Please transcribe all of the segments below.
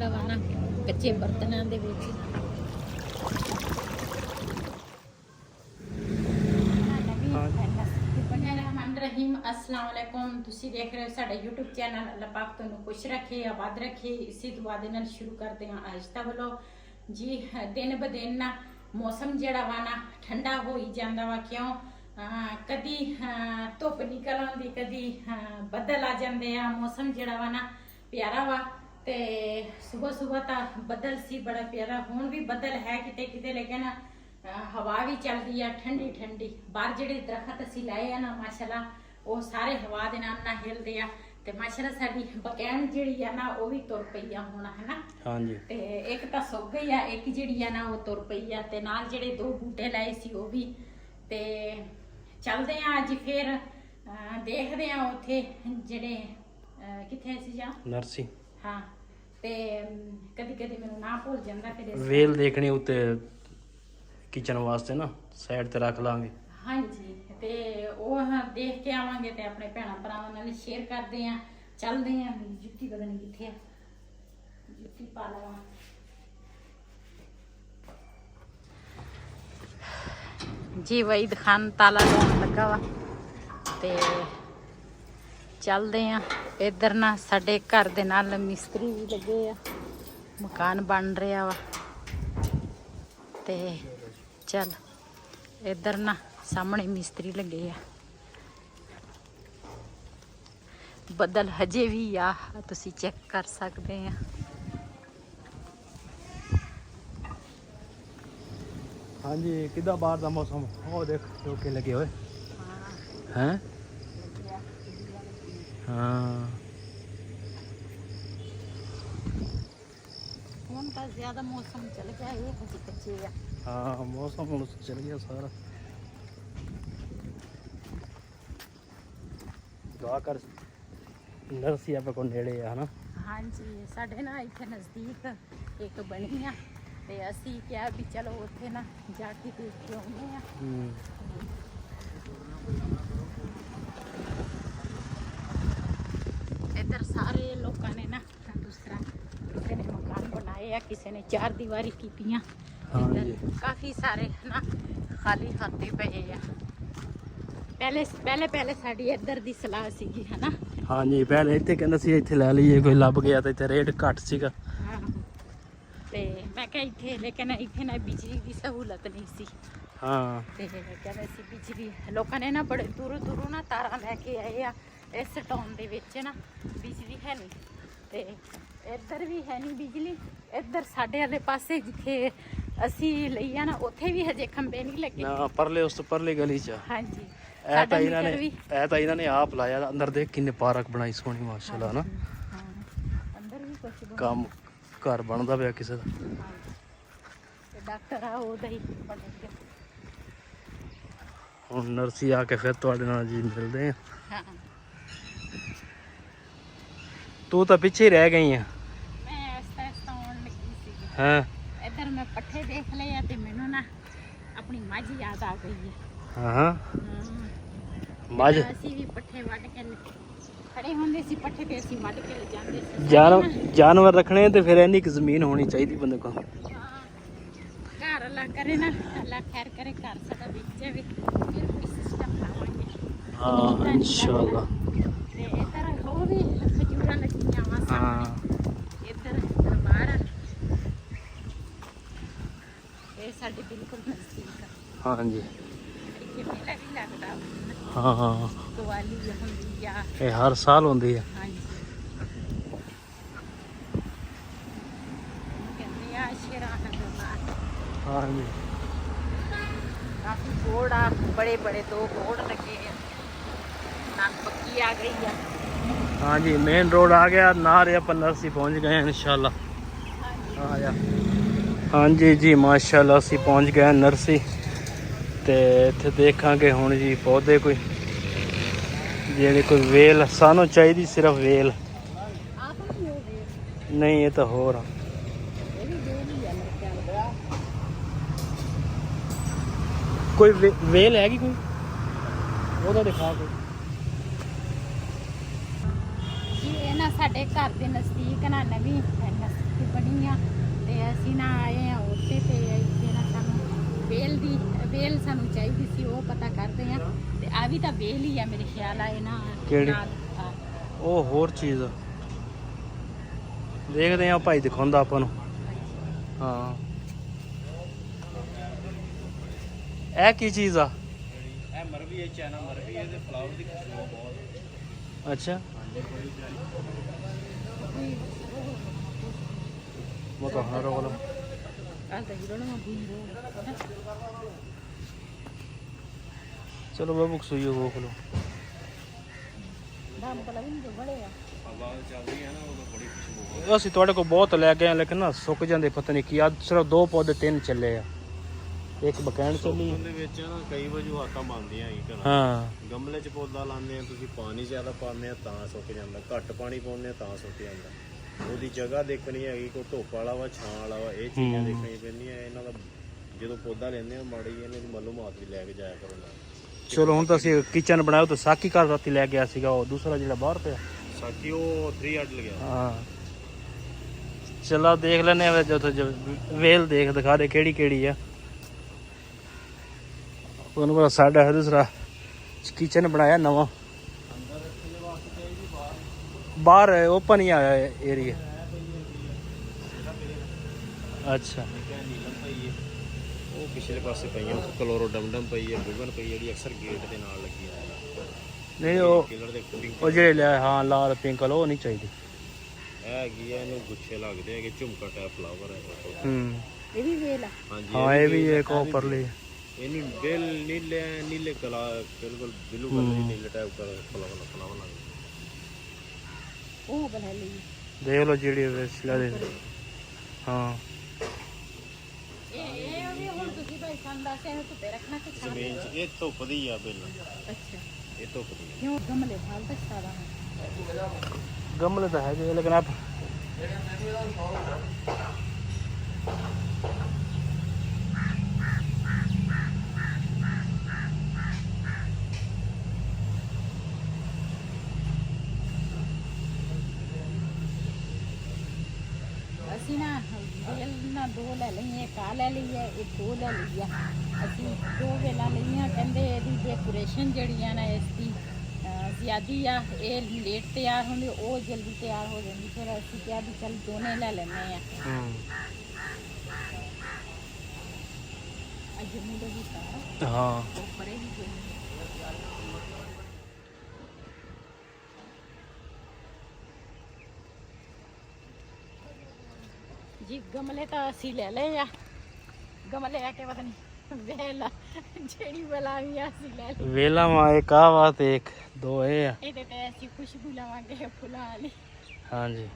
ਜਿਹੜਾ ਵਾ ਨਾ ਕੱਚੇ ਬਰਤਨਾਂ ਦੇ ਵਿੱਚ रहीम अस्सलाम वालेकुम तुसी देख रहे हो साडा यूट्यूब चैनल अल्लाह पाक तुहानू खुश रखे आबाद रखे इसी दुआ दे नाल शुरू करते हैं आज दा व्लॉग जी। दिन ब दिन ना मौसम जेड़ा वा ना ठंडा होई जांदा वा क्यों कदी धुप निकल आंदी कदी बदल आ जांदे आ। मौसम जेड़ा वा ना प्यारा वा ते सुबह सुबह ता बदल सी बड़ा प्यारा हुण भी बदल है किते किते लेकिन हवा भी चलती है ठंडी ठंडी। बाहर जेडे दरखत असी लाए हैं ना माशाल्लाह वो सारे हवा दे नाल ना हिलदे आ ते माशाल्लाह साडी बकैन जेड़ी है ना वो भी तुर पई आ हुण है ना। हां जी ते एक तां सुक गई है एक जेड़ी है ना वो तुर पई है ते नाल जेडे दो बूटे लाए सी वो भी ते चलदे आ अज फिर देखदे आ उत्थे जेडे किथे सी जा नरसी। हां ते कदी कदी मैनूं ना भूल जांदा फिर वेल देखणी उत्ते किचन वास्ते ना साइड ते रख लांगे। हाँ जी ते ओह देख के आवांगे ते अपने भैणां भरावां नाल शेयर करदे आ। चलदे आ जुत्ती पता नहीं किथे आ जुत्ती पा लवां। जी वहीद खान ताला लाउण लगा वा ते चलदे आ। इधर ना साडे घर दे नाल मिस्त्री भी लगे आ मकान बन रहा वा ते चल इधर ना सामने मिस्त्री लगे आ। बदल हजे भी आ तुसी चेक कर सकते हैं। हाँ जी किदा बाहर दा मौसम ओ देख चौके लगे हुए हैं। हाँ हुण तां ज्यादा मौसम चल गया ये कच्चे कच्चे आ। हाँ मौसम चल गया सारा। दुआ कर नरसी आप को नेड़े है ना। हाँ जी साढ़े ना इत्थे नज़दीक एक बनी आ ते असी क्या भी चलो उत्थे ना जाके देख के आउंदे आ। इधर सारे लोगों ने ना दूसरा किसी ने मकान बनाए आ किसी ने चार दीवारी कीतियां। काफी सारे ना खाली खाते पे आ। पहले पहले साड़ी इधर दी सलाह सीगी है ना। हाँ जी पहले इत्थे कहंदा सी इत्थे ले लईए कोई लभ गया ते इत्थे रेट घट सीगा। हां ते मैं कह इत्थे लेकिन इत्थे ना बिजली दी सहूलत नहीं सी। हां ते कहंदे सी बिजली लोकां ने ना बड़े दूरों दूरों ना तारां लेके आए आ। इस टाउन दे विच ना बिजली है नहीं ते इधर भी है नहीं बिजली। इधर साडे वाले पासे जिथे असी लई आ ना उत्थे भी हजे खंबे नहीं लगे ना परले उस परली गली च। हाँ जी ऐ तां इन्हां ने आप लाया अंदर देख किन्ने पार्क बनाई सोहनी माशाल्लाह ना। अंदर भी कुछ काम घर बनदा पिया किसे दा ते डॉक्टर आ ओदा ही बन गया। हुण नरसी आके फिर तुहाडे नाल जी मिलदे आ। हां तू तो पीछे ही रह गई है। मैं आस्ता आस्ता आउण लगी सी। हां इधर मैं पट्ठे देख लए आ ते मैनू ना अपनी मझ याद आ गई है। हां मझ असी भी पट्ठे वड के खड़े होंदे सी पट्ठे ते असी वड के जांदे सी। जानवर रखने ते फिर इन्नी की जमीन होनी चाहिए बंदे को। घर अल्लाह करे ना अल्लाह खैर करे घर साडा विच जावे फिर कोई सिस्टम लावांगे। हां इंशाल्लाह ते इधर हो भी खजूरा लगियां वा। हां इधर दरबार ये साडे बिल्कुल नजदीक आ। हां जी इत्थे मेला भी लगदा। हाँ दिवाली हुंदी आ ये हर साल होंदी है। हाँ जी कहंदे आ शेराना दरबार। हाँ जी काफी बोर्ड आ बड़े बड़े दो बोर्ड लगे हैं। नाल पक्की आ गई है। हाँ जी मेन रोड आ गया नारे अपन नरसी पहुंच गए हैं इंशाल्लाह। हाँ या हाँ जी जी माशाल्लाह असी पहुंच गए नरसी ते इत्थे देखांगे हुण जी पौधे कोई जेड़ी कोई वेल सानू चाहिए सिर्फ वेल नहीं ये तो हो रहा कोई वेल हैगी कोई वो तो दिखा कोई। ਇਹ ਨਾ ਸਾਡੇ ਘਰ ਦੇ ਨਜ਼ਦੀਕ ਨਾ ਨਵੀਂ ਨਰਸਰੀ ਬਣੀ ਆ ਤੇ ਅਸੀਂ ਨਾ ਆਏ ਆ ਉੱਥੇ ਤੇ ਇੱਥੇ ਨਾ ਸਾਨੂੰ ਵੇਲ ਸਾਨੂੰ ਚਾਹੀਦੀ ਸੀ, ਉਹ ਪਤਾ ਕਰਦੇ ਆ ਤੇ ਆ ਵੀ ਤਾਂ ਵੇਲ ਹੀ ਆ ਮੇਰੇ ਖਿਆਲ ਆ ਇਹ ਨਾ ਕਿਹੜੀ? ਨਾਲ, ਉਹ ਹੋਰ ਚੀਜ਼ ਦੇਖਦੇ ਆ ਭਾਈ ਦਿਖਾਉਂਦਾ ਆਪਾਂ ਨੂੰ। ਹਾਂ ਇਹ ਕੀ ਚੀਜ਼ ਆ? ਇਹ ਮਰਵੀ ਹੈ, ਚਾਈਨਾ ਮਰਵੀ ਹੈ ਤੇ ਫਲਾਵਰ ਦੀ ਖੁਸ਼ਬੂ ਬਹੁਤ। ਅੱਛਾ वो तो हर वाला चलो बाबू सुई वो खोलो। ਅਸੀਂ ਤੁਹਾਡੇ ਕੋਲ ਬਹੁਤ ਲੈ ਗਏ ਆ ਲੇਕਿਨ ਨਾ ਸੁੱਕ ਜਾਂਦੇ, ਪਤਾ ਨਹੀਂ ਕੀ। ਅੱਜ ਸਿਰਫ 2 ਪੌਦੇ 3 ਚੱਲੇ ਆ, ਇੱਕ ਬਕੈਂਡ ਚੱਲੀ। ਉਹਦੇ ਵਿੱਚ ਨਾ ਕਈ ਵਜੂਹਾਤਾਂ ਬਣਦੀਆਂ ਹੀ ਘਰਾਂ। ਹਾਂ ਗਮਲੇ 'ਚ ਪੌਦਾ ਲਾਉਂਦੇ ਆ ਤੁਸੀਂ, ਪਾਣੀ ਜ਼ਿਆਦਾ ਪਾਉਂਦੇ ਆ ਤਾਂ ਸੁੱਕ ਜਾਂਦਾ, ਘੱਟ ਪਾਣੀ ਪਾਉਂਦੇ ਆ ਤਾਂ ਸੁੱਕ ਜਾਂਦਾ। ਉਹਦੀ ਜਗ੍ਹਾ ਦੇਖਣੀ ਹੈਗੀ, ਕੋਈ ਧੁੱਪ ਵਾਲਾ ਵਾ ਛਾਂ ਵਾਲਾ ਵਾ, ਇਹ ਚੀਜ਼ਾਂ ਦੇਖਣੀਆਂ ਪੈਂਦੀਆਂ। ਇਹਨਾਂ ਦਾ ਜਦੋਂ ਪੌਦਾ ਲੈਂਦੇ ਆ ਮਾੜੀ ਜਿਹੀ ਇਹਨਾਂ ਦੀ ਮਾਲੂਮਾਤ ਵੀ ਲੈ ਕੇ ਜਾਇਆ ਕਰੋ ਨਾਲ। ਚਲੋ ਹੁਣ ਤਾਂ ਅਸੀਂ ਕਿਚਨ ਬਣਾਇਆ, ਤਾਂ ਸਾਕੀ ਘਰ ਰਾਤੀ ਲੈ ਗਿਆ ਸੀਗਾ, ਉਹ ਦੂਸਰਾ ਜਿਹੜਾ ਬਾਹਰ ਪਿਆ ਸਾਕੀ ਉਹ 3 ਅੱਡ ਲਗਿਆ। ਹਾਂ ਚਲੋ ਦੇਖ ਲੈਨੇ ਆ ਜੋ ਵੇਲ ਦੇਖ ਦਿਖਾ ਦੇ ਕਿਹੜੀ ਕਿਹੜੀ ਆ। ਉਹਨੂੰ ਪਤਾ ਸਾਡਾ ਹੈ ਦੂਸਰਾ ਕਿਚਨ ਬਣਾਇਆ ਨਵਾਂ, ਬਾਹਰ ਓਪਨ ਹੀ ਆਇਆ ਏਰੀਆ। ਅੱਛਾ ਨੀਲਮ ਪਈ ਹੈ, ਉਹ ਪਿਛਲੇ ਪਾਸੇ ਪਈਆਂ, ਉਹ ਕਲੋਰੋਡਮਡਮ ਪਈ ਹੈ, ਬੁਗਨ ਪਈ ਹੈ ਜਿਹੜੀ ਅਕਸਰ ਗੇਟ ਦੇ ਨਾਲ ਲੱਗੀ ਹੈ। ਨਹੀਂ ਉਹ ਕਲਰ ਦੇ ਉਹ ਜਿਹੜੇ ਲਿਆ ਹਾਂ ਲਾਲ ਪਿੰਕ ਵਾਲਾ ਉਹ ਨਹੀਂ ਚਾਹੀਦੀ। ਇਹ ਹੈਗੀ ਹੈ, ਇਹਨੂੰ ਗੁੱਛੇ ਲੱਗਦੇ ਹੈਗੇ, ਝੁਮਕਾ ਟਾਈਪ ਫਲਾਵਰ ਹੈ। ਇਹ ਵੀ ਵੇਲ ਆ। ਹਾਂਜੀ ਹਾਂ ਇਹ ਵੀ ਇੱਕ ਉਹ ਪਰਲੀ ਇਹਨੂੰ ਬਿਲ ਨੀਲੇ ਕਲਾ ਬਿਲਕੁਲ ਬਲੂ ਕਲਰ ਦੀ ਨੀਲੇ ਟਾਈਪ ਦਾ ਫਲਾਵਰ ਲੱਗਦਾ। ਉਹ ਬਣਾ ਲਈ ਦੇਖ ਲਓ ਜਿਹੜੀ ਵੇਸਲਾ ਦੇ। ਹਾਂ ਇਹ ਵੀ ਹੁਣ ਤੁਸੀਂ ਭਾਈ ਸਾਨੂੰ ਦੱਸਿਆ ਇਹਨੂੰ ਧੁੱਪੇ ਰੱਖਣਾ ਕਿ ਛਾਂ? ਜ਼ਮੀਨ 'ਚ ਇਹ ਧੁੱਪ ਦੀ ਆ ਬਿਲ, ਅੱਛਾ ਇਹ ਧੁੱਪ ਦੀ ਆ। ਕਿਉਂ ਗਮਲੇ ਹਾਲ ਤੱਕ ਸਾਦਾ ਹੈ? ਗਮਲੇ ਤਾਂ ਹੈਗੇ ਲੇਕਿਨ ਆਪ ਅਸੀਂ ਨਾ ਵੇਲ ਨਾ 2 ਲੈ ਲਈਏ, ਇੱਕ ਆ ਲੈ ਲਈਏ, ਇੱਕ ਉਹ ਲੈ ਲਈਏ। ਅਸੀਂ 2 ਵੇਲਾਂ ਲਈਆਂ, ਕਹਿੰਦੇ ਇਹਦੀ ਡੈਕੋਰੇਸ਼ਨ ਜਿਹੜੀ ਆ ਨਾ ਇਸ ਦੀ ਜ਼ਿਆਦੀ ਆ, ਇਹ ਲੇਟ ਤਿਆਰ ਹੁੰਦੀ, ਉਹ ਜਲਦੀ ਤਿਆਰ ਹੋ ਜਾਂਦੀ। ਫਿਰ ਅਸੀਂ ਕਿਹਾ ਵੀ ਚੱਲ ਦੋਨੇ ਲੈ ਲੈਂਦੇ ਆ। ਜੰਮੂ ਦਾ ਵੀ ਸਾਰਾ ਹਾਂ ਉੱਪਰ ਹੀ ਜੰਮੂ ਜੀ। ਗਮਲੇ ਤਾਂ ਅਸੀਂ ਲੈ ਲਏ ਆ, ਗਮਲੇ ਆ ਕੇ ਪਤਾ ਨਹੀਂ ਵੇਲਾ ਜਿਹੜੀ ਬਲਾ ਵੀ ਆ ਅਸੀਂ ਲੈ ਲਈ। ਵੇਲਾ ਮਾ ਇੱਕ ਆ ਵਾ ਤੇ ਇੱਕ 2 ਇਹ ਆ। ਇਹਦੇ ਤੇ ਅਸੀਂ ਖੁਸ਼ਬੂ ਲਵਾਂਗੇ ਫੁੱਲਾਂ ਵਾਲੀ। ਹਾਂਜੀ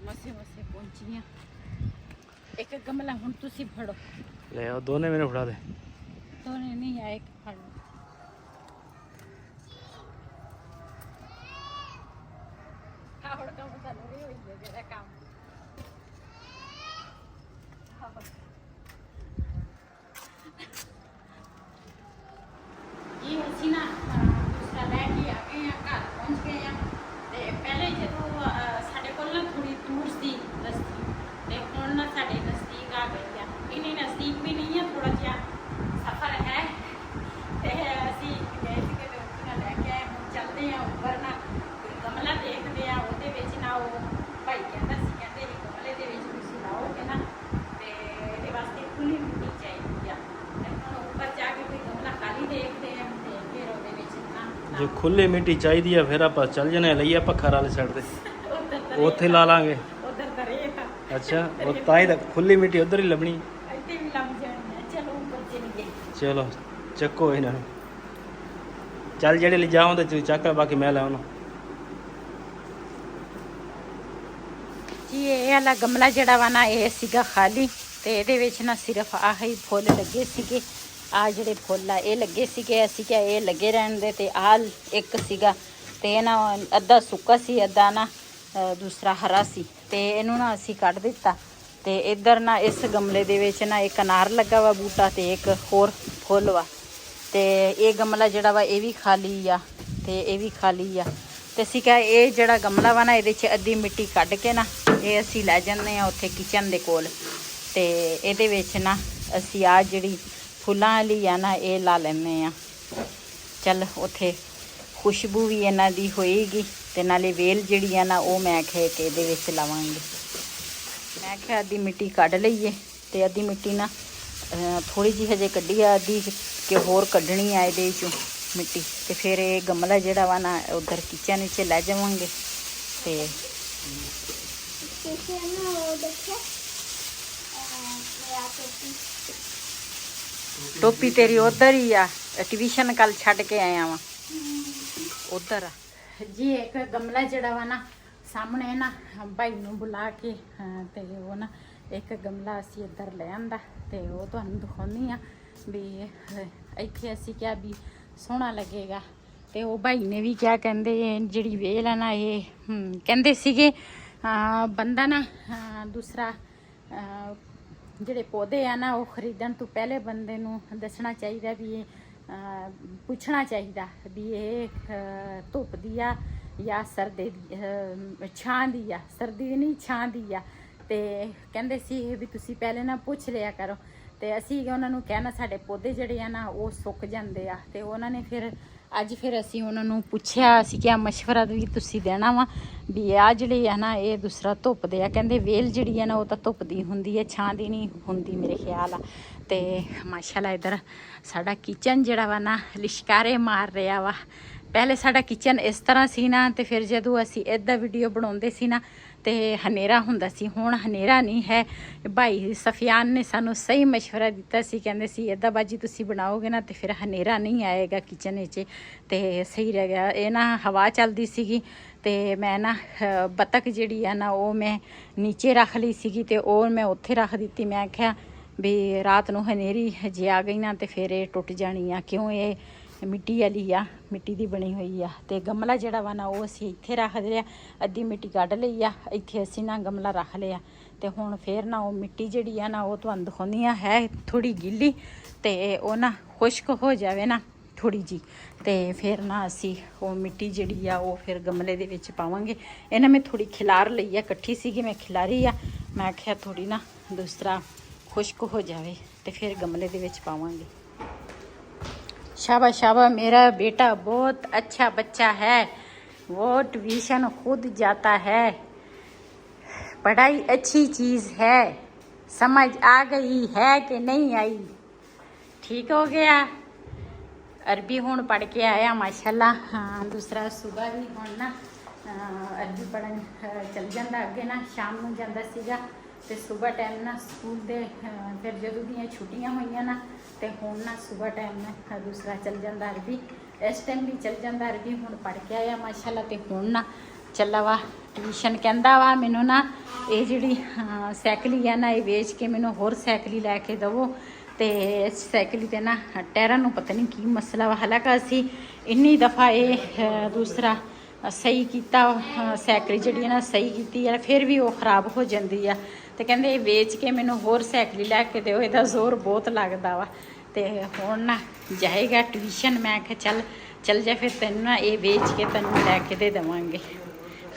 ਮਸੇ ਮਸੇ ਪਹੁੰਚੀਆਂ। ਇੱਕ ਗਮਲਾ ਹੁਣ ਤੁਸੀਂ ਫੜੋ। ਲੈ ਉਹ ਦੋਨੇ ਮੈਨੂੰ ਫੜਾ ਦੇ। ਦੋਨੇ ਨਹੀਂ ਆ, ਇੱਕ ਫੜ ਲਓ। ਹੁਣ ਕੰਮ ਚੱਲ ਰਹੀ ਹੋਈ ਹੈ ਜਿਹੜਾ ਕੰਮ। ਇਹ ਅਸੀਂ ਨਾ ਦੂਸਰਾ ਲੈ ਕੇ ਆ ਗਏ ਆ, ਘਰ ਪਹੁੰਚ ਗਏ ਆ। ਤੇ ਪਹਿਲੇ ਜਦੋਂ ਸਾਡੇ ਕੋਲ ਨਾ ਥੋੜੀ ਦੂਰ ਸੀ ਰਸਤੀ, ਤੇ ਹੁਣ ਨਾ ਸਾਡੇ ਨਜ਼ਦੀਕ ਆ ਗਈ ਆ। ਇੰਨੀ ਨਜ਼ਦੀਕ ਵੀ ਨਹੀਂ ਆ, ਥੋੜਾ ਜਿਹਾ ਸਫ਼ਰ ਹੈ। ਤੇ ਅਸੀਂ ਗਏ ਸੀਗੇ ਤੇ ਉੱਥੇ ਨਾ ਲੈ ਕੇ ਆਏ। ਹੁਣ ਚੱਲਦੇ ਆ ਉੱਪਰ ਨਾ ਗਮਲਾ ਦੇਖਦੇ ਆ, ਉਹਦੇ ਵਿੱਚ ਨਾ ਉਹ ਭਾਈ ਕਹਿੰਦਾ ਸੀ, ਕਹਿੰਦੇ ਇਹ ਗਮਲੇ ਦੇ ਵਿੱਚ ਤੁਸੀਂ ਲਾਓਗੇ ਨਾ ਤੇ ਇਹਦੇ ਵਾਸਤੇ ਖੁੱਲੀ ਮਿੱਟੀ ਚਾਹੀਦੀ ਆ। ਤੇ ਹੁਣ ਉੱਪਰ ਜਾ ਕੇ ਕੋਈ ਗਮਲਾ ਖਾਲੀ ਦੇਖਦੇ ਆ ਤੇ ਫਿਰ ਉਹਦੇ ਵਿੱਚ ਨਾ ਜੇ ਖੁੱਲੀ ਮਿੱਟੀ ਚਾਹੀਦੀ ਆ ਫਿਰ ਆਪਾਂ ਚੱਲ ਜਨੇ ਲਈਏ ਪੱਖਰ ਵਾਲੇ ਸਾਈਡ ਤੇ, ਉੱਥੇ ਲਾ ਲਾਂਗੇ। ਉਧਰ ਕਰੇਗਾ। ਅੱਛਾ ਉਹ ਤਾਂ ਹੀ ਤਾਂ ਖੁੱਲੀ ਮਿੱਟੀ ਉਧਰ ਹੀ ਲੱਭਣੀ। ਇੱਥੇ ਵੀ ਲੱਗ ਜਾਣੀ ਆ। ਚਲੋ ਉੱਪਰ ਚਲੀਏ। ਚਲੋ ਚੱਕੋ ਇਹਨਾਂ ਨੂੰ, ਚੱਲ ਜਿਹੜੇ ਲੈ ਜਾਵਾਂ ਤੇ ਚੱਕ, ਬਾਕੀ ਮੈਂ ਲੈ ਉਹਨੂੰ। ਜੀ ਇਹ ਵਾਲਾ ਗਮਲਾ ਜਿਹੜਾ ਵਾ ਨਾ ਇਹ ਸੀਗਾ ਖਾਲੀ, ਤੇ ਇਹਦੇ ਵਿੱਚ ਨਾ ਸਿਰਫ ਆਹੀ ਫੁੱਲ ਲੱਗੇ ਸੀਗੇ। ਆ ਜਿਹੜੇ ਫੁੱਲ ਆ ਇਹ ਲੱਗੇ ਸੀਗੇ, ਅਸੀਂ ਕਿਹਾ ਇਹ ਲੱਗੇ ਰਹਿਣ ਦੇ। ਤੇ ਆਹ ਇੱਕ ਸੀਗਾ ਤੇ ਇਹ ਨਾ ਅੱਧਾ ਸੁੱਕਾ ਸੀ, ਅੱਧਾ ਨਾ ਦੂਸਰਾ ਹਰਾ ਸੀ, ਤੇ ਇਹਨੂੰ ਨਾ ਅਸੀਂ ਕੱਢ ਦਿੱਤਾ। ਤੇ ਇੱਧਰ ਨਾ ਇਸ ਗਮਲੇ ਦੇ ਵਿੱਚ ਨਾ ਇੱਕ ਅਨਾਰ ਲੱਗਾ ਵਾ ਬੂਟਾ ਤੇ ਇੱਕ ਹੋਰ ਫੁੱਲ ਵਾ। ਤੇ ਇਹ ਗਮਲਾ ਜਿਹੜਾ ਵਾ ਇਹ ਵੀ ਖਾਲੀ ਆ ਤੇ ਇਹ ਵੀ ਖਾਲੀ ਆ। ਤੇ ਅਸੀਂ ਕਿਹਾ ਇਹ ਜਿਹੜਾ ਗਮਲਾ ਵਾ ਨਾ ਇਹਦੇ 'ਚ ਅੱਧੀ ਮਿੱਟੀ ਕੱਢ ਕੇ ਨਾ ਇਹ ਅਸੀਂ ਲੈ ਜਾਂਦੇ ਆ ਉੱਥੇ ਕਿਚਨ ਦੇ ਕੋਲ। ਤੇ ਇਹਦੇ ਵਿੱਚ ਨਾ ਅਸੀਂ ਆ ਜਿਹੜੀ ਫੁੱਲਾਂ ਵਾਲੀ ਆ ਨਾ ਇਹ ਲਾ ਲੈਂਦੇ ਆ। ਚੱਲ ਉੱਥੇ ਖੁਸ਼ਬੂ ਵੀ ਇਹਨਾਂ ਦੀ ਹੋਏਗੀ ਤੇ ਨਾਲੇ ਵੇਲ ਜਿਹੜੀ ਆ ਨਾ ਉਹ ਮੈਂ ਕਿਹਾ ਕਿ ਇਹਦੇ ਵਿੱਚ ਲਾਵਾਂਗੇ। ਮੈਂ ਕਿਹਾ ਅੱਧੀ ਮਿੱਟੀ ਕੱਢ ਲਈਏ ਤੇ ਅੱਧੀ ਮਿੱਟੀ ਨਾ ਥੋੜੀ ਜਿਹੀ ਹਜੇ ਕੱਢੀ ਆ, ਅੱਧੀ ਕਿ ਹੋਰ ਕੱਢਣੀ ਆ ਇਹਦੇ ਵਿੱਚੋਂ ਮਿੱਟੀ। ਤੇ ਫਿਰ ਇਹ ਗਮਲਾ ਜਿਹੜਾ ਵਾ ਨਾ ਉਧਰ ਕਿਚਨ ਵਿੱਚ ਲੈ ਜਾਵਾਂਗੇ। ਤੇ ਟੋਪੀ ਤੇਰੀ ਉਧਰ ਹੀ ਆ, ਟਿਊਸ਼ਨ ਕੱਲ ਛੱਡ ਕੇ ਆਇਆ ਵਾਂ ਉਧਰ ਆ ਜੀ। ਇੱਕ ਗਮਲਾ ਜਿਹੜਾ ਵਾ ਨਾ ਸਾਹਮਣੇ ਨਾ ਭਾਈ ਨੂੰ ਬੁਲਾ ਕੇ ਤੇ ਉਹ ਨਾ ਇੱਕ ਗਮਲਾ ਅਸੀਂ ਇੱਧਰ ਲੈ ਆਂਦਾ ਤੇ ਉਹ ਤੁਹਾਨੂੰ ਦਿਖਾਉਂਦੀ ਆ ਵੀ ਇੱਥੇ ਅਸੀਂ ਕਿਹਾ ਵੀ ਸੋਹਣਾ ਲੱਗੇਗਾ। ਤੇ ਉਹ ਭਾਈ ਨੇ ਵੀ ਕਿਹਾ, ਕਹਿੰਦੇ ਜਿਹੜੀ ਵੇਲ ਆ ਨਾ ਇਹ ਕਹਿੰਦੇ ਸੀਗੇ ਬੰਦਾ ਨਾ ਦੂਸਰਾ ਜਿਹੜੇ ਪੌਦੇ ਆ ਨਾ ਉਹ ਖਰੀਦਣ ਤੋਂ ਪਹਿਲੇ ਬੰਦੇ ਨੂੰ ਦੱਸਣਾ ਚਾਹੀਦਾ ਵੀ ਇਹ ਪੁੱਛਣਾ ਚਾਹੀਦਾ ਵੀ ਇਹ ਧੁੱਪ ਦੀ ਆ ਜਾਂ ਸਰਦੀ ਦੀ, ਛਾਂ ਦੀ ਆ, ਸਰਦੀ ਦੀ ਨਹੀਂ ਛਾਂ ਦੀ ਆ। ਤੇ ਕਹਿੰਦੇ ਸੀ ਵੀ ਤੁਸੀਂ ਪਹਿਲੇ ਨਾ ਪੁੱਛ ਲਿਆ ਕਰੋ। ਤੇ ਅਸੀਂ ਉਹਨਾਂ ਨੂੰ ਕਹਿਣਾ ਸਾਡੇ ਪੌਦੇ ਜਿਹੜੇ ਆ ਨਾ ਉਹ ਸੁੱਕ ਜਾਂਦੇ ਆ। ਤੇ ਉਹਨਾਂ ਨੇ ਫਿਰ ਅੱਜ ਫਿਰ ਅਸੀਂ ਉਹਨਾਂ ਨੂੰ ਪੁੱਛਿਆ, ਅਸੀਂ ਕਿਹਾ ਮਸ਼ਵਰਾ ਵੀ ਤੁਸੀਂ ਦੇਣਾ ਵਾ ਵੀ ਆ ਜਿਹੜੇ ਆ ਨਾ ਇਹ ਦੂਸਰਾ ਧੁੱਪ ਦੇ ਆ। ਕਹਿੰਦੇ ਵੇਲ ਜਿਹੜੀ ਆ ਨਾ ਉਹ ਤਾਂ ਧੁੱਪ ਦੀ ਹੁੰਦੀ ਹੈ, ਛਾਂ ਦੀ ਨਹੀਂ ਹੁੰਦੀ ਮੇਰੇ ਖਿਆਲ ਆ। ਤੇ ਮਾਸ਼ਾਅੱਲਾ ਇੱਧਰ ਸਾਡਾ ਕਿਚਨ ਜਿਹੜਾ ਵਾ ਨਾ ਲਿਸ਼ਕਾਰੇ ਮਾਰ ਰਿਹਾ ਵਾ। ਪਹਿਲੇ ਸਾਡਾ ਕਿਚਨ ਇਸ ਤਰ੍ਹਾਂ ਸੀ ਨਾ, ਤੇ ਫਿਰ ਜਦੋਂ ਅਸੀਂ ਇੱਦਾਂ ਵੀਡੀਓ ਬਣਾਉਂਦੇ ਸੀ ਨਾ ਤੇ ਹਨੇਰਾ ਹੁੰਦਾ ਸੀ। ਹੁਣ ਹਨੇਰਾ ਨਹੀਂ ਹੈ। ਭਾਈ ਸਫਿਆਨ ਨੇ ਸਾਨੂੰ ਸਹੀ ਮਸ਼ਵਰਾ ਦਿੱਤਾ ਸੀ, ਕਹਿੰਦੇ ਸੀ ਇੱਦਾਂ ਬਾਜੀ ਤੁਸੀਂ ਬਣਾਓਗੇ ਨਾ ਤੇ ਫਿਰ ਹਨੇਰਾ ਨਹੀਂ ਆਏਗਾ ਕਿਚਨ ਵਿੱਚ ਤੇ ਸਹੀ ਰਹਿ ਗਿਆ। ਇਹ ਨਾ ਹਵਾ ਚੱਲਦੀ ਸੀਗੀ ਤੇ ਮੈਂ ਨਾ ਬਤਕ ਜਿਹੜੀ ਆ ਨਾ ਉਹ ਮੈਂ ਨੀਚੇ ਰੱਖ ਲਈ ਸੀਗੀ ਤੇ ਉਹ ਮੈਂ ਉੱਥੇ ਰੱਖ ਦਿੱਤੀ। ਮੈਂ ਕਿਹਾ ਵੀ ਰਾਤ ਨੂੰ ਹਨੇਰੀ ਜੇ ਆ ਗਈ ਨਾ ਤੇ ਫਿਰ ਇਹ ਟੁੱਟ ਜਾਣੀ ਆ, ਕਿਉਂ ਇਹ ਮਿੱਟੀ ਵਾਲੀ ਆ, ਮਿੱਟੀ ਦੀ ਬਣੀ ਹੋਈ ਆ। ਤੇ ਗਮਲਾ ਜਿਹੜਾ ਵਾ ਨਾ ਉਹ ਅਸੀਂ ਇੱਥੇ ਰੱਖ ਲਿਆ, ਅੱਧੀ ਮਿੱਟੀ ਕੱਢ ਲਈ ਆ, ਇੱਥੇ ਅਸੀਂ ਨਾ ਗਮਲਾ ਰੱਖ ਲਿਆ। ਤੇ ਹੁਣ ਫੇਰ ਨਾ ਉਹ ਮਿੱਟੀ ਜਿਹੜੀ ਆ ਨਾ ਉਹ ਤੁਹਾਨੂੰ ਦਿਖਾਉਂਦੀ ਆ, ਹੈ ਥੋੜੀ ਗਿੱਲੀ ਤੇ ਉਹ ਨਾ ਖੁਸ਼ਕ ਹੋ ਜਾਵੇ ਨਾ ਥੋੜੀ ਜੀ ਤੇ ਫਿਰ ਨਾ ਅਸੀਂ ਉਹ ਮਿੱਟੀ ਜਿਹੜੀ ਆ ਉਹ ਫਿਰ ਗਮਲੇ ਦੇ ਵਿੱਚ ਪਾਵਾਂਗੇ। ਇਹਨਾਂ ਮੈਂ ਥੋੜੀ ਖਿਲਾਰ ਲਈ ਆ, ਇਕੱਠੀ ਸੀਗੀ ਮੈਂ ਖਿਲਾਰੀ ਆ। ਮੈਂ ਕਿਹਾ ਥੋੜੀ ਨਾ ਦੂਸਰਾ ਖੁਸ਼ਕ ਹੋ ਜਾਵੇ ਤੇ ਫਿਰ ਗਮਲੇ ਦੇ ਵਿੱਚ ਪਾਵਾਂਗੇ। शाबाश शाबाश, मेरा बेटा बहुत अच्छा बच्चा है, वो ट्यूशन खुद जाता है। पढ़ाई अच्छी चीज़ है, समझ आ गई है कि नहीं आई? ठीक हो गया। अरबी हुण पढ़ के आया माशाल्लाह। हाँ दूसरा सुबह भी हुण ना अरबी पढ़न चल जाता, अगे ना शाम नूं जांदा सीगा ते सुबह टाइम ना स्कूल दे फिर जदों दीयां छुट्टियां होईयां ना ते हुण ना सुबह टाइम ना दूसरा चल जाता अरबी। इस टाइम भी चल जाता अरबी, हुण पढ़ के आया माशाल्लाह। ते हुण ना चला वा ट्यूशन, कहंदा वा मैनू ना ये जिहड़ी साइकली है ना ये वेच के मैनू होर साइकली लैके दवो। ते इस साइकली ते ना टायरां नूं पता नहीं की मसला वा, हालांकि असीं इन्नी दफ़ा ये दूसरा सही किया, साइकल जी ना सही की है, फिर भी वो खराब हो जाती है। तो कहते वेच के मैनू होर साइकल लैके दो, यदा जोर बहुत लगता वा। तो हुण ना जाएगा ट्यूशन, मैं आख्या चल चल जा फिर तेन ना ये बेच के तेन लैके दे देवांगे,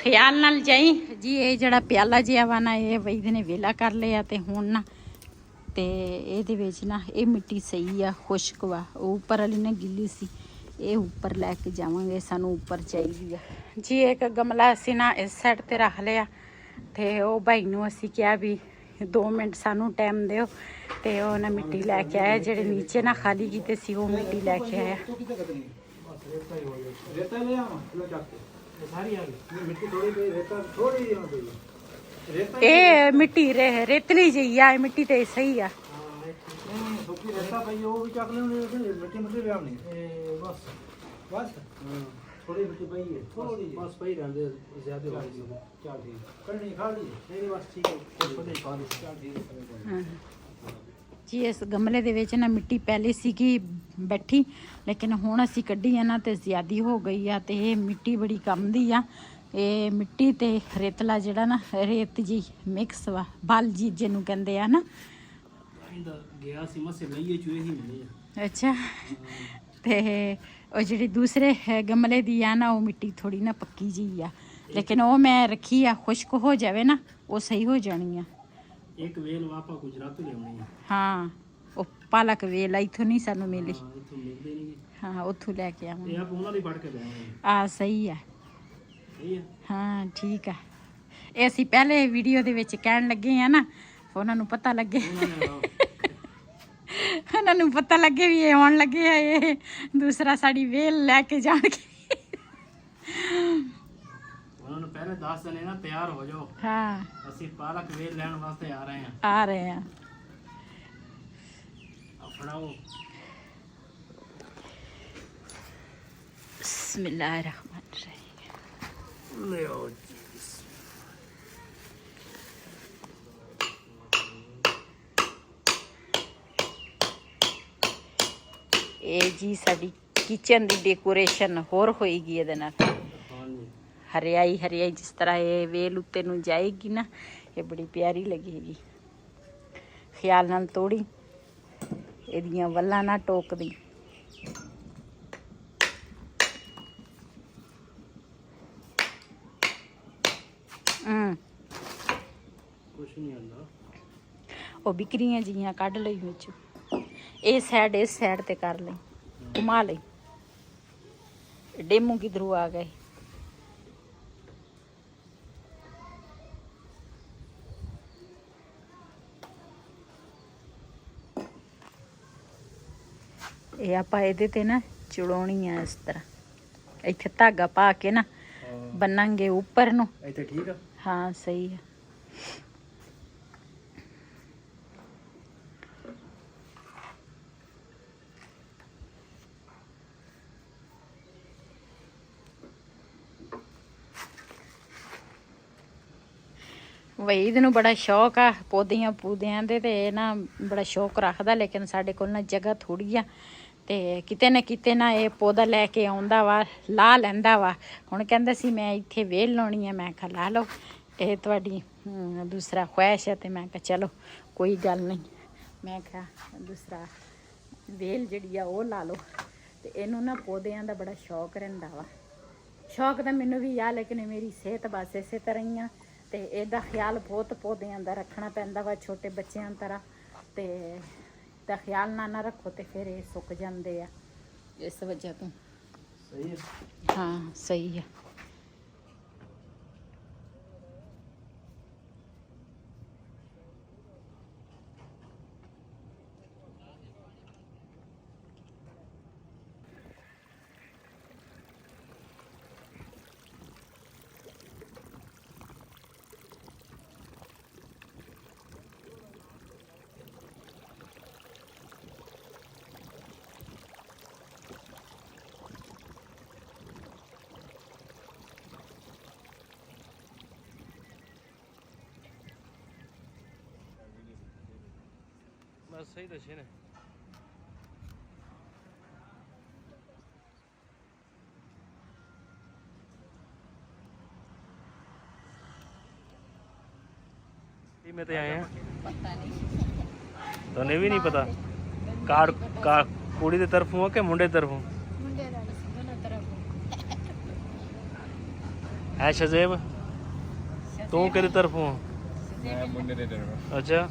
ख्याल नाल जाई जी। ये जड़ा प्याला जिहा वा ना ये बई ने वेला कर लिया। तो हुण ना तो ये ना ये मिट्टी सही आ, खुश्क वा, उपर वाली ना गिली सी, ये उपर लैके जावांगे, सानू उपर चाहिए जी। एक गमला असी ना इस साइड ते रख लिया ते ओ भाई नूं असी कहा भी 2 मिनट सानू टाइम दिओ ते ओ ना मिट्टी लैके आया, जेह्ड़े नीचे ना खाली कीते सी वो मिट्टी लैके आया। ये मिट्टी रेतली जी आ, मिट्टी ते सही आ। थोड़ी मिट्टी पई है, थोड़ी बस पई रहंदे ज्यादा हो गई। चल ठीक करनी खा ली नहीं बस ठीक है, थोड़ी खा ली चल ठीक है। ਜੀ ਇਸ ਗਮਲੇ ਦੇ ਵਿੱਚ ਨਾ ਮਿੱਟੀ ਪਹਿਲੇ ਸੀਗੀ ਬੈਠੀ, ਲੇਕਿਨ ਹੁਣ ਅਸੀਂ ਕੱਢੀ ਆ ਨਾ ਤੇ ਜ਼ਿਆਦੀ ਹੋ ਗਈ ਆ, ਤੇ ਇਹ ਮਿੱਟੀ ਬੜੀ ਕੰਮ ਦੀ ਆ। ਇਹ ਮਿੱਟੀ ਤੇ ਰੇਤਲਾ ਜਿਹੜਾ ਨਾ, ਰੇਤ ਜੀ ਮਿਕਸ ਵਾ, ਬਲ ਜੀ ਜਿਹਨੂੰ ਕਹਿੰਦੇ ਆ ਨਾ। ਗਿਆ ਸੀ ਮਸੇ ਲਈਏ ਚੂਹੇ ਹੀ ਮਿਲੇ ਆ। ਅੱਛਾ, ਤੇ ਉਹ ਜਿਹੜੀ ਦੂਸਰੇ ਗਮਲੇ ਦੀ ਆ ਨਾ, ਉਹ ਮਿੱਟੀ ਥੋੜੀ ਨਾ ਪੱਕੀ ਜੀ ਆ, ਲੇਕਿਨ ਉਹ ਮੈਂ ਰੱਖੀ ਆ, ਖੁਸ਼ਕ ਹੋ ਜਾਵੇ ਨਾ ਉਹ ਸਹੀ ਹੋ ਜਾਣੀ ਆ। ਇੱਕ ਵੇਲ ਵਾਪਾ ਗੁਜਰਾਤ ਤੋਂ ਲਿਆਉਣੀ ਆ। ਹਾਂ, ਉਹ ਪਾਲਕ ਵੇਲ ਇੱਥੋਂ ਨਹੀਂ ਸਾਨੂੰ ਮਿਲੀ। ਇੱਥੋਂ ਮਿਲਦੇ ਨਹੀਂ। ਹਾਂ, ਉੱਥੋਂ ਲੈ ਕੇ ਆਵਾਂਗੇ। ਇਹ ਆਪ ਉਹਨਾਂ ਦੀ ਫੜ ਕੇ ਲੈ ਆਵਾਂਗੇ। ਆ ਸਹੀ ਆ। ਸਹੀ ਆ। ਹਾਂ ਠੀਕ ਆ। ਇਹ ਅਸੀਂ ਪਹਿਲੇ ਵੀਡੀਓ ਦੇ ਵਿੱਚ ਕਹਿਣ ਲੱਗੇ ਆ ਨਾ, ਉਹਨਾਂ ਨੂੰ ਪਤਾ ਲੱਗੇ, ਉਹਨਾਂ ਨੂੰ ਪਤਾ ਲੱਗੇ ਵੀ ਇਹ ਆਉਣ ਲੱਗੇ ਆ, ਇਹ ਦੂਸਰਾ ਸਾਡੀ ਵੇਲ ਲੈ ਕੇ ਜਾਣਗੇ। ਉਹਨਾਂ ਨੂੰ ਪਹਿਲੇ ਦੱਸ ਦਿੰਦੇ ਨਾ ਤਿਆਰ ਹੋ ਜਾਓ। ਹਾਂ, ਅਸੀਂ ਪਾਲਕ ਵੇਲ ਲੈਣ ਵਾਸਤੇ ਆ ਰਹੇ ਹਾਂ। ਆ ਰਹੇ ਆ। ਫੜਾਓ। ਬਿਸਮਿल्लाहिर्रहमानिर्रहीम। ਲਿਓ ਜੀ। ਇਹ ਜੀ ਸਾਡੀ ਕਿਚਨ ਦੀ ਡੈਕੋਰੇਸ਼ਨ ਹੋਰ ਹੋਏਗੀ ਇਹਦੇ ਨਾਲ। ਹਾਂਜੀ। ਹਰਿਆਈ ਹਰਿਆਈ ਜਿਸ ਤਰ੍ਹਾਂ ਇਹ ਵੇਲ ਉੱਤੇ ਨੂੰ ਜਾਏਗੀ ਨਾ, ਇਹ ਬੜੀ ਪਿਆਰੀ ਲੱਗੇਗੀ। ਖਿਆਲ ਨਾਲ ਤੋੜੀ, ਇਹਦੀਆਂ ਵੱਲਾਂ ਨਾ ਟੋਕਦੀ। ਕੁਛ ਨਹੀਂ ਆਉਂਦਾ। ਉਹ ਬਿਕਰੀਆਂ ਜੀਆਂ ਕੱਢ ਲਈ ਵਿੱਚੋਂ। ਇਹ ਸਾਈਡ ਇਸ ਸਾਈਡ ਤੇ ਕਰ ਲਈ, ਘੁਮਾ ਲਈ। ਡੇਮੂ ਕਿਧਰੋਂ ਆ ਗਏ? ਇਹ ਆਪਾਂ ਇਹਦੇ ਤੇ ਨਾ ਚੜਾਉਣੀ ਆ ਇਸ ਤਰ੍ਹਾਂ, ਇੱਥੇ ਧਾਗਾ ਪਾ ਕੇ ਨਾ ਬੰਨਾਂਗੇ ਉੱਪਰ ਨੂੰ। ਇੱਥੇ ਠੀਕ ਆ। ਹਾਂ ਸਹੀ ਆ। ਵਹੀਦ ਨੂੰ ਬੜਾ ਸ਼ੌਕ ਆ ਪੌਦਿਆਂ ਪੂਦਿਆਂ ਦੇ, ਤੇ ਇਹ ਨਾ ਬੜਾ ਸ਼ੌਕ ਰੱਖਦਾ, ਲੇਕਿਨ ਸਾਡੇ ਕੋਲ ਨਾ ਜਗ੍ਹਾ ਥੋੜੀ ਆ, ਤੇ ਕਿਤੇ ਨਾ ਇਹ ਪੌਦਾ ਲੈ ਕੇ ਆਉਂਦਾ ਵਾ, ਲਾ ਲੈਂਦਾ ਵਾ। ਹੁਣ ਕਹਿੰਦਾ ਸੀ ਮੈਂ ਇੱਥੇ ਵੇਲ ਲਾਉਣੀ ਆ, ਮੈਂ ਕਿਹਾ ਲਾ ਲਓ, ਇਹ ਤੁਹਾਡੀ ਦੂਸਰਾ ਖੁਆਇਸ਼ ਹੈ। ਤੇ ਮੈਂ ਕਿਹਾ ਚਲੋ ਕੋਈ ਗੱਲ ਨਹੀਂ, ਮੈਂ ਕਿਹਾ ਦੂਸਰਾ ਵੇਲ ਜਿਹੜੀ ਆ ਉਹ ਲਾ ਲਓ। ਤੇ ਇਹਨੂੰ ਨਾ ਪੌਦਿਆਂ ਦਾ ਬੜਾ ਸ਼ੌਕ ਰਹਿੰਦਾ ਵਾ। ਸ਼ੌਕ ਤਾਂ ਮੈਨੂੰ ਵੀ ਆ, ਲੇਕਿਨ ਮੇਰੀ ਸਿਹਤ ਬਸ ਇਸੇ ਤਰ੍ਹਾਂ ਹੀ ਆ, ਤੇ ਇਹਦਾ ਖਿਆਲ ਬਹੁਤ ਪੌਦਿਆਂ ਦਾ ਰੱਖਣਾ ਪੈਂਦਾ ਵਾ, ਛੋਟੇ ਬੱਚਿਆਂ ਤਰ੍ਹਾਂ। ਤੇ ਦਾ ਖਿਆਲ ਨਾ ਰੱਖੋ ਤੇ ਫਿਰ ਇਹ ਸੁੱਕ ਜਾਂਦੇ ਆ, ਇਸ ਵਜ੍ਹਾ ਤੋਂ। ਸਹੀ ਹੈ। ਹਾਂ ਸਹੀ ਆ। ਬਸ ਸਹੀ ਦੱਸੇ ਨੇ। में तो आए हैं, पता नहीं तो नहीं भी नहीं पता। कार कुड़ी की तरफ हो कि मुंडे की तरफ हो? है शजेब, तू कि तरफ हो? अच्छा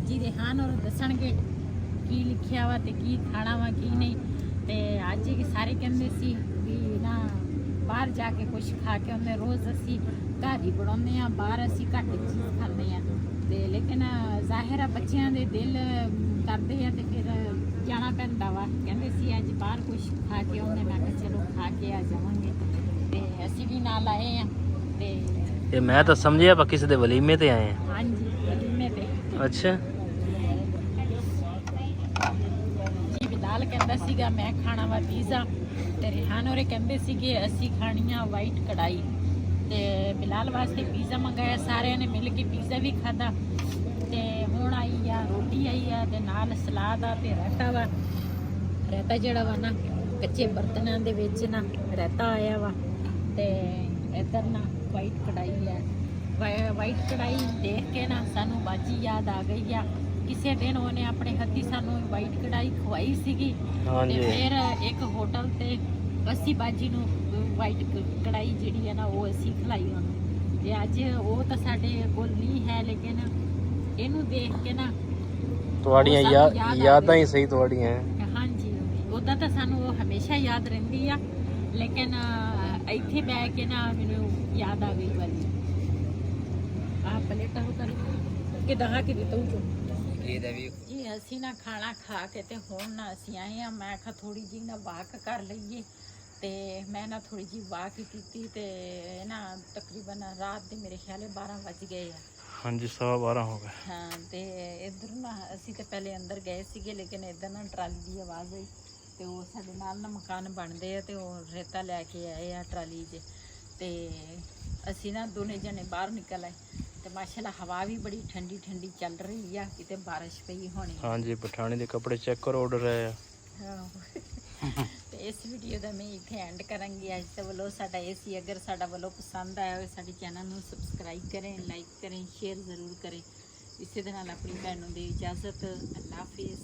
जी रेहान और दसणगे की लिखिया वा ते की खाना वा की नहीं। ते आज के सारे कहते सी भी ना बाहर जाके कुछ खा के उन्हें रोज़ असी घर ही बनाने, बाहर असी घट चीज़ खाने, लेकिन जाहिर है बच्चों के दिल करते हैं तो फिर जाना पैंदा वा। कहते सी अज बाहर कुछ खा के उन्हें, मैं कहा चलो खा के आ जावांगे, ते असी भी नाल आए हैं। ते ये मैं तो समझिया आप किसी दे वलीमे ते आए हैं। हाँ जी वलीमे ते। अच्छा जी बिलाल ਬਿਲਾਲ ਕਹਿੰਦਾ ਸੀਗਾ ਮੈਂ ਖਾਣਾ ਵਾ ਪੀਜ਼ਾ, ਤੇ ਰਿਹਾਨ ਹੋਰੇ ਕਹਿੰਦੇ ਸੀਗੇ ਅਸੀਂ ਖਾਣੀ ਆ ਵਾਈਟ ਕੜਾਈ। ਤੇ ਬਿਲਾਲ ਵਾਸਤੇ ਪੀਜ਼ਾ ਮੰਗਾਇਆ, ਸਾਰਿਆਂ ਨੇ ਮਿਲ ਕੇ ਪੀਜ਼ਾ ਵੀ ਖਾਦਾ। ਤੇ ਹੁਣ ਆਈ ਆ ਰੋਟੀ ਆਈ ਆ ਤੇ ਨਾਲ ਸਲਾਦ ਆ ਤੇ ਰਾਇਤਾ ਵਾ। ਰਾਇਤਾ ਜਿਹੜਾ ਵਾ ਨਾ ਕੱਚੇ ਬਰਤਨਾਂ ਦੇ ਵਿੱਚ ਨਾ ਰਾਇਤਾ ਆਇਆ ਵਾ। ਤੇ ਇੱਧਰ ਨਾ ਵਾਈਟ ਕੜਾਈ ਆ। ਵਾਈਟ ਕੜਾਈ ਦੇਖ ਕੇ ਨਾ ਸਾਨੂੰ ਬਾਜੀ ਯਾਦ ਆ ਗਈ ਆ। ਕਿਸੇ ਦਿਨ ਉਹਨੇ ਆਪਣੇ ਹੱਥੀ ਸਾਨੂੰ ਵਾਈਟ ਕੜਾਈ ਖਵਾਈ ਸੀਗੀ, ਤੇ ਫਿਰ ਇੱਕ ਹੋਟਲ ਤੇ ਅਸੀਂ ਬਾਜੀ ਨੂੰ ਵਾਈਟ ਕੜਾਈ ਜਿਹੜੀ ਹੈ ਨਾ ਉਹ ਅਸੀਂ ਖਿਲਾਈ ਉਹਨੂੰ। ਤੇ ਅੱਜ ਉਹ ਤਾਂ ਸਾਡੇ ਕੋਲ ਨਹੀਂ ਹੈ, ਲੇਕਿਨ ਇਹਨੂੰ ਦੇਖ ਕੇ ਨਾ ਤੁਹਾਡੀਆਂ ਯਾਦਾਂ ਹੀ ਸਹੀ ਤੁਹਾਡੀਆਂ। ਹਾਂਜੀ, ਉੱਦਾਂ ਤਾਂ ਸਾਨੂੰ ਉਹ ਹਮੇਸ਼ਾ ਯਾਦ ਰਹਿੰਦੀ ਆ, ਲੇਕਿਨ ਇੱਥੇ ਬਹਿ ਕੇ ਨਾ ਮੈਨੂੰ ਯਾਦ ਆ ਗਈ ਵਾਲੀ ਆ ਪਲੇਟਾਂ ਕਿ ਦਹਾ ਕਿ ਦਿੱਤਾ ਜੀ। ਅਸੀਂ ਨਾ ਖਾਣਾ ਖਾ ਕੇ ਤੇ ਹੁਣ ਨਾ ਅਸੀਂ ਆਏ ਆ। ਮੈਂ ਕਿਹਾ ਥੋੜੀ ਜਿਹੀ ਨਾ ਵਾਕ ਕਰ ਲਈਏ, ਤੇ ਮੈਂ ਨਾ ਥੋੜੀ ਜਿਹੀ ਵਾਕ ਕੀਤੀ ਤੇ ਨਾ ਤਕਰੀਬਨ ਰਾਤ ਦੇ ਮੇਰੇ ਖਿਆਲ 12 ਵੱਜ ਗਏ ਆ। ਹਾਂਜੀ 12:15 ਹੋ ਗਏ। ਹਾਂ, ਤੇ ਇੱਧਰ ਨਾ ਅਸੀਂ ਤੇ ਪਹਿਲੇ ਅੰਦਰ ਗਏ ਸੀਗੇ, ਲੇਕਿਨ ਇੱਧਰ ਨਾ ਟਰਾਲੀ ਦੀ ਆਵਾਜ਼ ਆਈ ਤੇ ਉਹ ਸਾਡੇ ਨਾਲ ਨਾ ਮਕਾਨ ਬਣਦੇ ਆ ਤੇ ਉਹ ਰੇਤਾ ਲੈ ਕੇ ਆਏ ਆ ਟਰਾਲੀ 'ਚ। ਤੇ ਅਸੀਂ ਨਾ ਦੋਨੇ ਜਣੇ ਬਾਹਰ ਨਿਕਲ ਆਏ ਤੇ ਮਾਸ਼ਾਅੱਲਾ ਹਵਾ ਵੀ ਬੜੀ ਠੰਡੀ ਠੰਡੀ ਚੱਲ ਰਹੀ ਆ, ਕਿਤੇ ਬਾਰਿਸ਼ ਪਈ ਹੋਣੀ। ਹਾਂਜੀ, ਪਠਾਣੀ ਦੇ ਕੱਪੜੇ ਚੈੱਕ ਕਰੋ, ਆਰਡਰ ਰਹੇ ਆ। ਤੇ ਇਸ ਵੀਡੀਓ ਦਾ ਮੈਂ ਇੱਥੇ ਐਂਡ ਕਰਾਂਗੀ। ਅੱਜ ਦਾ ਵੱਲੋਂ ਸਾਡਾ ਇਹ ਸੀ। ਅਗਰ ਸਾਡਾ ਵੱਲੋਂ ਪਸੰਦ ਆਇਆ ਹੋਵੇ ਸਾਡੇ ਚੈਨਲ ਨੂੰ ਸਬਸਕ੍ਰਾਈਬ ਕरें, ਲਾਈਕ ਕरें, ਸ਼ੇਅਰ ਜ਼ਰੂਰ ਕरें। ਇਸੇ ਦੇ ਨਾਲ ਆਪਣੀ ਭੈਣ ਨੂੰ ਦੇ ਇਜਾਜ਼ਤ। ਅੱਲਾ ਹਾਫਿਜ਼।